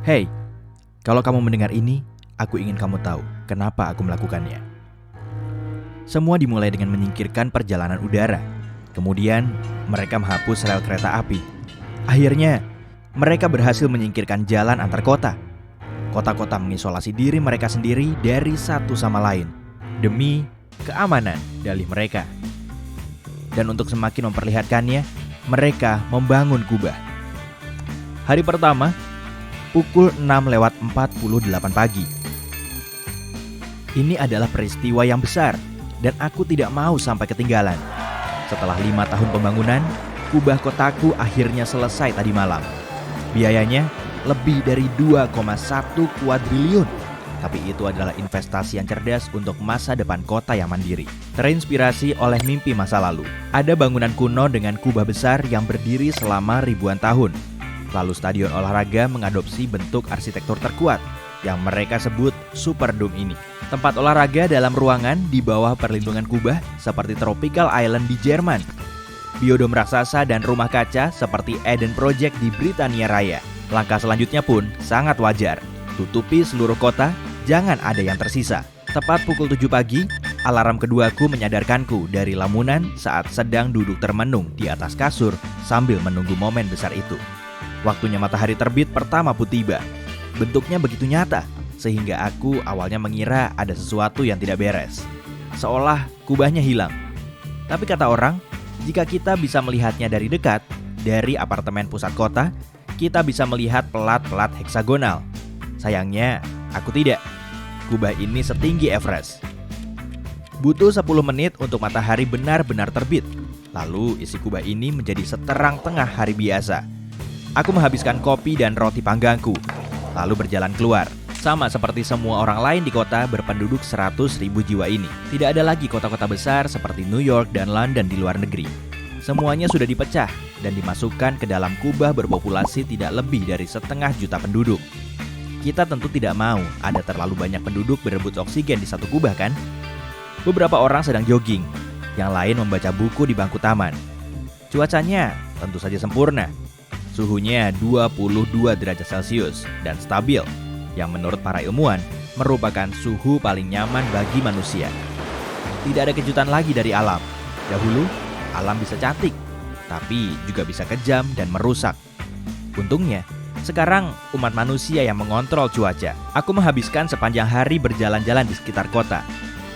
Hey, kalau kamu mendengar ini, aku ingin kamu tahu kenapa aku melakukannya. Semua dimulai dengan menyingkirkan perjalanan udara. Kemudian, mereka menghapus rel kereta api. Akhirnya, mereka berhasil menyingkirkan jalan antar kota. Kota-kota mengisolasi diri mereka sendiri dari satu sama lain demi keamanan dalih mereka. Dan untuk semakin memperlihatkannya, mereka membangun Kubah. Hari pertama, pukul 6:48 pagi. Ini adalah peristiwa yang besar dan aku tidak mau sampai ketinggalan. Setelah 5 tahun pembangunan, Kubah kotaku akhirnya selesai tadi malam. Biayanya lebih dari 2,1 kuadriliun. Tapi itu adalah investasi yang cerdas untuk masa depan kota yang mandiri. Terinspirasi oleh mimpi masa lalu. Ada bangunan kuno dengan kubah besar yang berdiri selama ribuan tahun. Lalu stadion olahraga mengadopsi bentuk arsitektur terkuat yang mereka sebut Superdome ini. Tempat olahraga dalam ruangan di bawah perlindungan kubah seperti Tropical Island di Jerman. Biodome raksasa dan rumah kaca seperti Eden Project di Britania Raya. Langkah selanjutnya pun sangat wajar. Tutupi seluruh kota, jangan ada yang tersisa. Tepat pukul 7 pagi, alarm keduaku menyadarkanku dari lamunan saat sedang duduk termenung di atas kasur sambil menunggu momen besar itu. Waktunya matahari terbit pertama pun tiba. Bentuknya begitu nyata, sehingga aku awalnya mengira ada sesuatu yang tidak beres. Seolah kubahnya hilang. Tapi kata orang, jika kita bisa melihatnya dari dekat, dari apartemen pusat kota, kita bisa melihat pelat-pelat heksagonal. Sayangnya, aku tidak. Kubah ini setinggi Everest. Butuh 10 menit untuk matahari benar-benar terbit. Lalu isi kubah ini menjadi seterang tengah hari biasa. Aku menghabiskan kopi dan roti panggangku, lalu berjalan keluar. Sama seperti semua orang lain di kota berpenduduk 100.000 jiwa ini. Tidak ada lagi kota-kota besar seperti New York dan London di luar negeri. Semuanya sudah dipecah dan dimasukkan ke dalam kubah berpopulasi tidak lebih dari 1,5 juta penduduk. Kita tentu tidak mau ada terlalu banyak penduduk berebut oksigen di satu kubah, kan? Beberapa orang sedang jogging, yang lain membaca buku di bangku taman. Cuacanya tentu saja sempurna. Suhunya 22 derajat Celcius dan stabil, yang menurut para ilmuwan merupakan suhu paling nyaman bagi manusia. Tidak ada kejutan lagi dari alam. Dahulu, alam bisa cantik, tapi juga bisa kejam dan merusak. Untungnya, sekarang umat manusia yang mengontrol cuaca. Aku menghabiskan sepanjang hari berjalan-jalan di sekitar kota.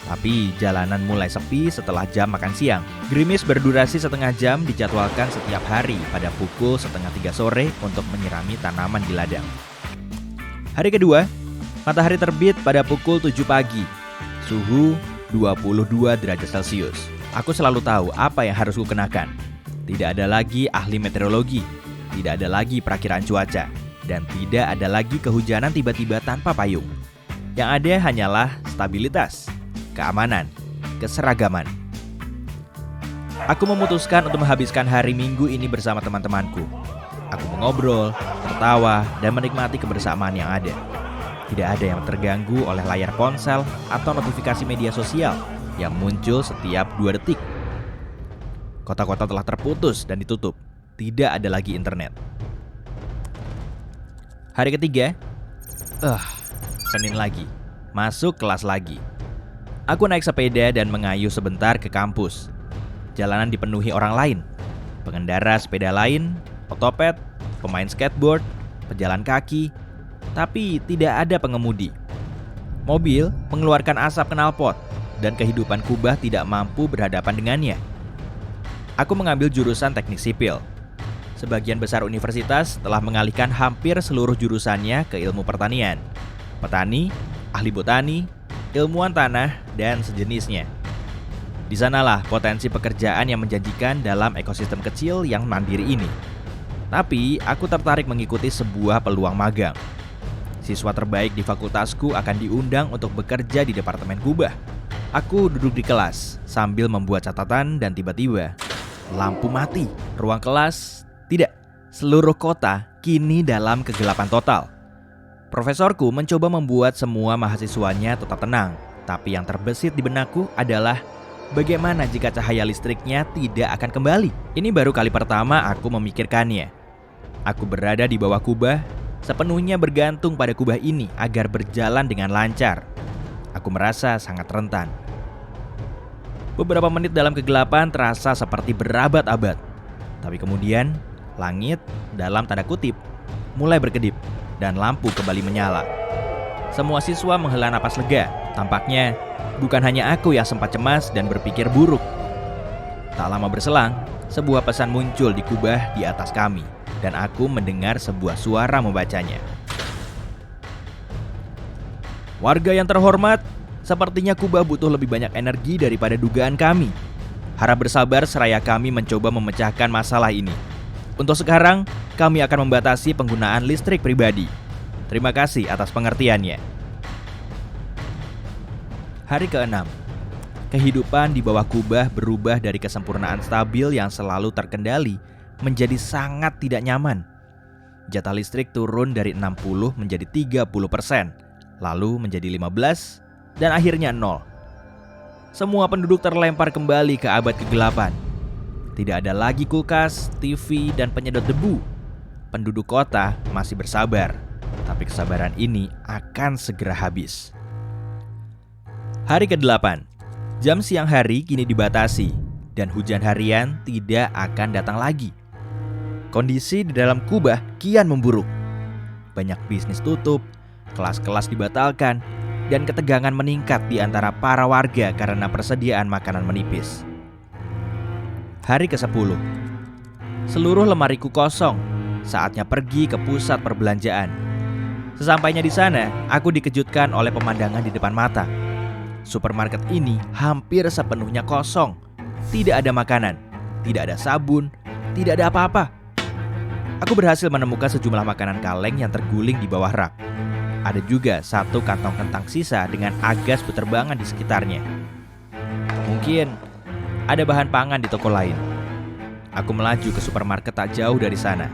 Tapi jalanan mulai sepi setelah jam makan siang. Gerimis berdurasi 1/2 jam dijadwalkan setiap hari pada pukul 2:30 sore untuk menyirami tanaman di ladang. Hari kedua, matahari terbit pada pukul 7 pagi. Suhu 22 derajat Celcius. Aku selalu tahu apa yang harus kukenakan. Tidak ada lagi ahli meteorologi. Tidak ada lagi perakiraan cuaca, dan tidak ada lagi kehujanan tiba-tiba tanpa payung. Yang ada hanyalah stabilitas, keamanan, keseragaman. Aku memutuskan untuk menghabiskan hari Minggu ini bersama teman-temanku. Aku mengobrol, tertawa, dan menikmati kebersamaan yang ada. Tidak ada yang terganggu oleh layar ponsel atau notifikasi media sosial yang muncul setiap 2 detik. Kota-kota telah terputus dan ditutup. Tidak ada lagi internet. Hari ketiga, Senin lagi, masuk kelas lagi. Aku naik sepeda dan mengayuh sebentar ke kampus. Jalanan dipenuhi orang lain. Pengendara sepeda lain, otopet, pemain skateboard, pejalan kaki. Tapi tidak ada pengemudi. Mobil mengeluarkan asap knalpot dan kehidupan kubah tidak mampu berhadapan dengannya. Aku mengambil jurusan teknik sipil. Sebagian besar universitas telah mengalihkan hampir seluruh jurusannya ke ilmu pertanian. Petani, ahli botani, ilmuwan tanah, dan sejenisnya. Di sanalah potensi pekerjaan yang menjanjikan dalam ekosistem kecil yang mandiri ini. Tapi aku tertarik mengikuti sebuah peluang magang. Siswa terbaik di fakultasku akan diundang untuk bekerja di departemen kubah. Aku duduk di kelas sambil membuat catatan dan tiba-tiba lampu mati. Ruang kelas tidak. Seluruh kota kini dalam kegelapan total. Profesorku mencoba membuat semua mahasiswanya tetap tenang. Tapi yang terbesit di benakku adalah bagaimana jika cahaya listriknya tidak akan kembali. Ini baru kali pertama aku memikirkannya. Aku berada di bawah kubah sepenuhnya bergantung pada kubah ini agar berjalan dengan lancar. Aku merasa sangat rentan. Beberapa menit dalam kegelapan terasa seperti berabad-abad. Tapi kemudian, langit, dalam tanda kutip, mulai berkedip dan lampu kembali menyala. Semua siswa menghela napas lega. Tampaknya, bukan hanya aku yang sempat cemas dan berpikir buruk. Tak lama berselang, sebuah pesan muncul di kubah di atas kami, dan aku mendengar sebuah suara membacanya. Warga yang terhormat, sepertinya kubah butuh lebih banyak energi daripada dugaan kami. Harap bersabar seraya kami mencoba memecahkan masalah ini. Untuk sekarang, kami akan membatasi penggunaan listrik pribadi. Terima kasih atas pengertiannya. Hari ke-6. Kehidupan di bawah kubah berubah dari kesempurnaan stabil yang selalu terkendali menjadi sangat tidak nyaman. Jatah listrik turun dari 60 menjadi 30%, lalu menjadi 15%, dan akhirnya 0. Semua penduduk terlempar kembali ke abad kegelapan. Tidak ada lagi kulkas, TV, dan penyedot debu. Penduduk kota masih bersabar, tapi kesabaran ini akan segera habis. Hari ke-8. Jam siang hari kini dibatasi, dan hujan harian tidak akan datang lagi. Kondisi di dalam kubah kian memburuk. Banyak bisnis tutup, kelas-kelas dibatalkan, dan ketegangan meningkat di antara para warga karena persediaan makanan menipis. Hari ke-10. Seluruh lemariku kosong. Saatnya pergi ke pusat perbelanjaan. Sesampainya di sana, aku dikejutkan oleh pemandangan di depan mata. Supermarket ini hampir sepenuhnya kosong. Tidak ada makanan, tidak ada sabun, tidak ada apa-apa. Aku berhasil menemukan sejumlah makanan kaleng yang terguling di bawah rak. Ada juga satu kantong kentang sisa dengan agas beterbangan di sekitarnya. Mungkin ada bahan pangan di toko lain. Aku melaju ke supermarket tak jauh dari sana.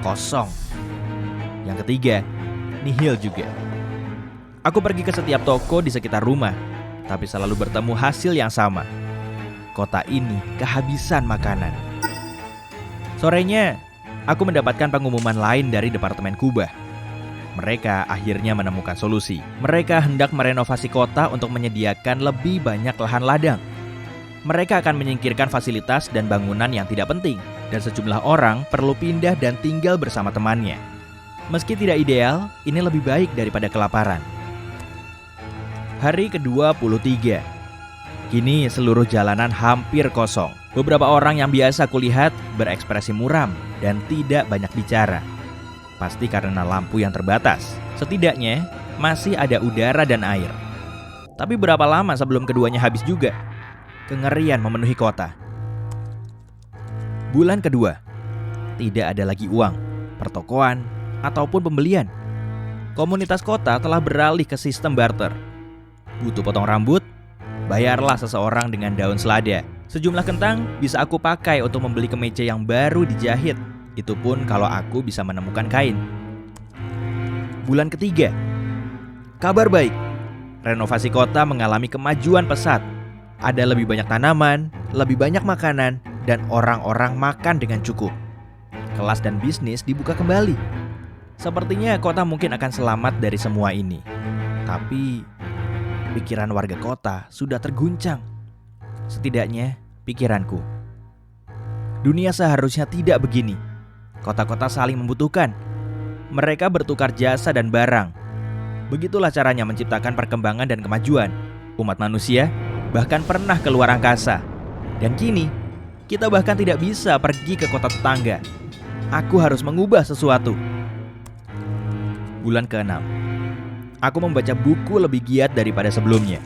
Kosong. Yang ketiga, nihil juga. Aku pergi ke setiap toko di sekitar rumah, tapi selalu bertemu hasil yang sama. Kota ini kehabisan makanan. Sorenya, aku mendapatkan pengumuman lain dari Departemen Kubah. Mereka akhirnya menemukan solusi. Mereka hendak merenovasi kota untuk menyediakan lebih banyak lahan ladang. Mereka akan menyingkirkan fasilitas dan bangunan yang tidak penting, dan sejumlah orang perlu pindah dan tinggal bersama temannya. Meski tidak ideal, ini lebih baik daripada kelaparan. Hari ke-23. Kini seluruh jalanan hampir kosong. Beberapa orang yang biasa kulihat berekspresi muram dan tidak banyak bicara. Pasti karena lampu yang terbatas. Setidaknya masih ada udara dan air. Tapi berapa lama sebelum keduanya habis juga? Kengerian memenuhi kota. Bulan kedua. Tidak ada lagi uang, pertokoan, ataupun pembelian. Komunitas kota telah beralih ke sistem barter. Butuh potong rambut? Bayarlah seseorang dengan daun selada. Sejumlah kentang bisa aku pakai untuk membeli kemeja yang baru dijahit. Itu pun kalau aku bisa menemukan kain. Bulan ketiga. Kabar baik. Renovasi kota mengalami kemajuan pesat. Ada lebih banyak tanaman, lebih banyak makanan, dan orang-orang makan dengan cukup. Kelas dan bisnis dibuka kembali. Sepertinya kota mungkin akan selamat dari semua ini. Tapi pikiran warga kota sudah terguncang. Setidaknya pikiranku. Dunia seharusnya tidak begini. Kota-kota saling membutuhkan. Mereka bertukar jasa dan barang. Begitulah caranya menciptakan perkembangan dan kemajuan. Umat manusia bahkan pernah keluar angkasa. Dan kini, kita bahkan tidak bisa pergi ke kota tetangga. Aku harus mengubah sesuatu. Bulan ke-6. Aku membaca buku lebih giat daripada sebelumnya.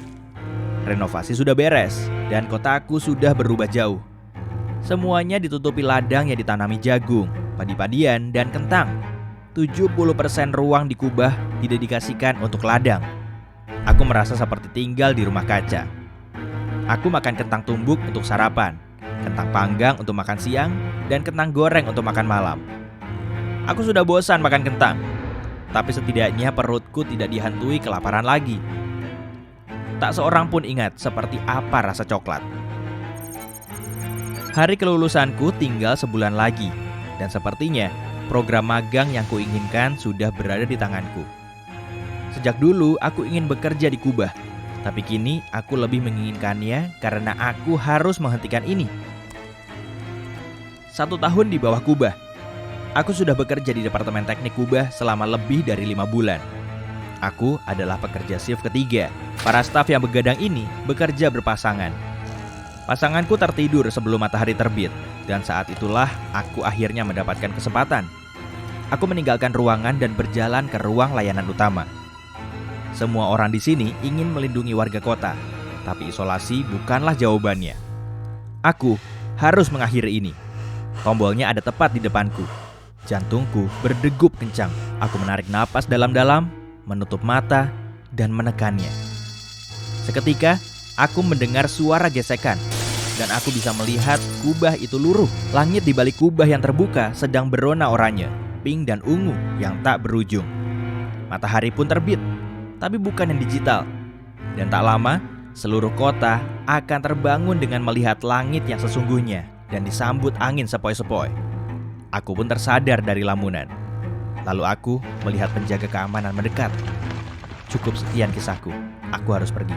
Renovasi sudah beres, dan kotaku sudah berubah jauh. Semuanya ditutupi ladang yang ditanami jagung, padi-padian, dan kentang. 70% ruang di kubah didedikasikan untuk ladang. Aku merasa seperti tinggal di rumah kaca. Aku makan kentang tumbuk untuk sarapan, kentang panggang untuk makan siang, dan kentang goreng untuk makan malam. Aku sudah bosan makan kentang, tapi setidaknya perutku tidak dihantui kelaparan lagi. Tak seorang pun ingat seperti apa rasa coklat. Hari kelulusanku tinggal sebulan lagi, dan sepertinya program magang yang kuinginkan sudah berada di tanganku. Sejak dulu aku ingin bekerja di Kubah, tapi kini aku lebih menginginkannya karena aku harus menghentikan ini. 1 tahun di bawah Kubah, aku sudah bekerja di Departemen Teknik Kubah selama lebih dari 5 bulan. Aku adalah pekerja shift ketiga. Para staf yang begadang ini bekerja berpasangan. Pasanganku tertidur sebelum matahari terbit, dan saat itulah aku akhirnya mendapatkan kesempatan. Aku meninggalkan ruangan dan berjalan ke ruang layanan utama. Semua orang di sini ingin melindungi warga kota, tapi isolasi bukanlah jawabannya. Aku harus mengakhiri ini. Tombolnya ada tepat di depanku. Jantungku berdegup kencang. Aku menarik napas dalam-dalam, menutup mata, dan menekannya. Seketika, aku mendengar suara gesekan, dan aku bisa melihat kubah itu luruh. Langit di balik kubah yang terbuka sedang berwarna oranye, pink dan ungu yang tak berujung. Matahari pun terbit, tapi bukan yang digital. Dan tak lama, seluruh kota akan terbangun dengan melihat langit yang sesungguhnya dan disambut angin sepoi-sepoi. Aku pun tersadar dari lamunan. Lalu aku melihat penjaga keamanan mendekat. Cukup sekian kisahku, aku harus pergi.